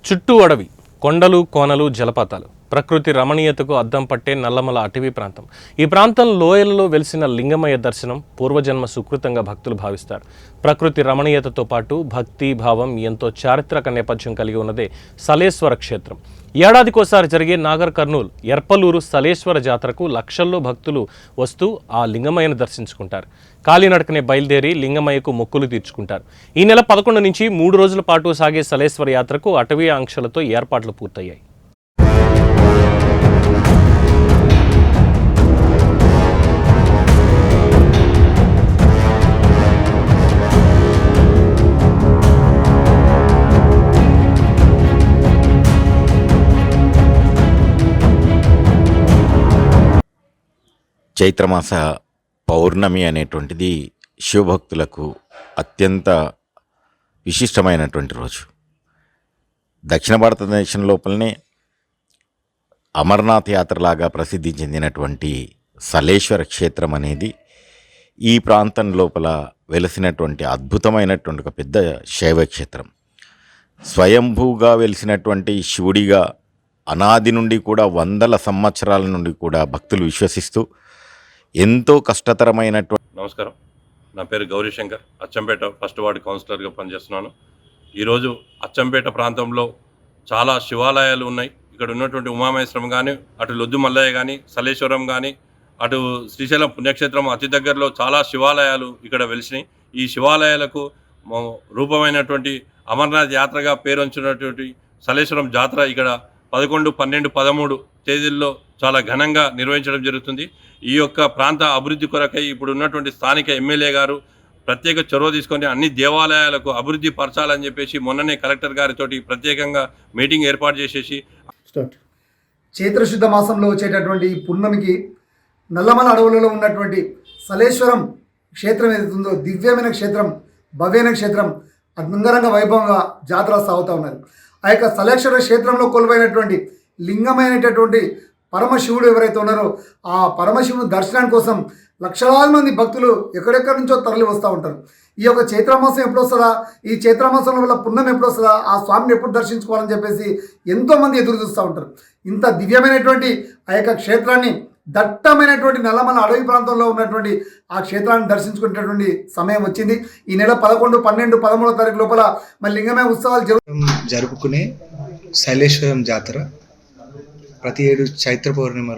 చుట్టూ అడవి, కొండలు, కోనలు, జలపాతాలు, ప్రకృతి రమణీయతకు అద్దం పట్టే నల్లమల అటవీ ప్రాంతం. ఈ ప్రాంతం లోయలలో వెలిసిన లింగమయ్య దర్శనం పూర్వజన్మ సుకృతంగా భక్తులు భావిస్తారు. ప్రకృతి రమణీయతతో పాటు భక్తి భావం ఎంతో చారిత్రక నేపథ్యం కలిగి ఉన్నదే సలేశ్వర క్షేత్రం. ఏడాదికోసారి జరిగే నాగర్ కర్నూల్ ఎర్పలూరు సలేశ్వర జాతరకు లక్షల్లో భక్తులు వస్తూ ఆ లింగమయ్యను దర్శించుకుంటారు. కాలినడకనే బయలుదేరి లింగమయ్యకు మొక్కులు తీర్చుకుంటారు. ఈ నెల 11 నుంచి 3 రోజుల పాటు సాగే సలేశ్వర యాత్రకు అటవీ ఆంక్షలతో ఏర్పాట్లు పూర్తయ్యాయి. చైత్రమాస పౌర్ణమి అనేటువంటిది శివభక్తులకు అత్యంత విశిష్టమైనటువంటి రోజు. దక్షిణ భారతదేశం లోపలనే అమర్నాథ్ యాత్రలాగా ప్రసిద్ధి చెందినటువంటి సలేశ్వర క్షేత్రం అనేది ఈ ప్రాంతం లోపల వెలిసినటువంటి అద్భుతమైనటువంటి ఒక పెద్ద శైవ క్షేత్రం. స్వయంభూగా వెలిసినటువంటి శివుడిగా అనాది నుండి కూడా వందల సంవత్సరాల నుండి కూడా భక్తులు విశ్వసిస్తూ ఎంతో కష్టతరమైనటువంటి. నమస్కారం, నా పేరు గౌరీశంకర్. అచ్చంపేట ఫస్ట్ వార్డు కౌన్సిలర్గా పనిచేస్తున్నాను. ఈరోజు అచ్చంపేట ప్రాంతంలో చాలా శివాలయాలు ఉన్నాయి. ఇక్కడ ఉన్నటువంటి ఉమామహేశ్వరం కానీ, అటు లొద్దు మల్లయ్య కానీ, సలేశ్వరం కానీ, అటు శ్రీశైలం పుణ్యక్షేత్రం అతి దగ్గరలో చాలా శివాలయాలు ఇక్కడ వెలిసినాయి. ఈ శివాలయాలకు రూపమైనటువంటి అమర్నాథ్ యాత్రగా పేరొంచినటువంటి సలేశ్వరం జాతర ఇక్కడ 11, 12, 13 తేదీల్లో చాలా ఘనంగా నిర్వహించడం జరుగుతుంది. ఈ యొక్క ప్రాంత అభివృద్ధి కొరకై ఇప్పుడు ఉన్నటువంటి స్థానిక ఎమ్మెల్యే గారు ప్రత్యేక చొరవ తీసుకొని అన్ని దేవాలయాలకు అభివృద్ధి పరచాలని చెప్పేసి మొన్ననే కలెక్టర్ గారితోటి ప్రత్యేకంగా మీటింగ్ ఏర్పాటు చేసేసి చైత్రశుద్ధ మాసంలో వచ్చేటటువంటి పున్నమికి నల్లమల అడవులలో ఉన్నటువంటి సలేశ్వరం క్షేత్రం ఏదైతుందో దివ్యమైన క్షేత్రం, భవ్యమైన క్షేత్రం అంగరంగ వైభవంగా జాతర సాగుతూ ఉన్నది. ఆ యొక్క సలేశ్వర క్షేత్రంలో కొలువైనటువంటి లింగమైనటువంటి పరమశివుడు ఎవరైతే ఉన్నారో ఆ పరమశివుని దర్శనం కోసం లక్షలాది మంది భక్తులు ఎక్కడెక్కడి నుంచో తరలి వస్తూ ఉంటారు. ఈ యొక్క చైత్రమాసం ఎప్పుడు వస్తుందా, ఈ చైత్రమాసంలో వల్ల పుణ్యం ఎప్పుడు వస్తుందా, ఆ స్వామిని ఎప్పుడు దర్శించుకోవాలని చెప్పేసి ఎంతోమంది ఎదురు చూస్తూ ఉంటారు. ఇంత దివ్యమైనటువంటి ఆ యొక్క క్షేత్రాన్ని, దట్టమైనటువంటి నల్లమల అడవి ప్రాంతంలో ఉన్నటువంటి ఆ క్షేత్రాన్ని దర్శించుకునేటటువంటి సమయం వచ్చింది. ఈ నెల 11, 12, 13వ తారీఖు లోపల మరి లింగమయ్య ఉత్సవాలు జరుపుకునే శైలేశ్వరం జాతర ప్రతి ఏడు చైత్ర పౌర్ణిమ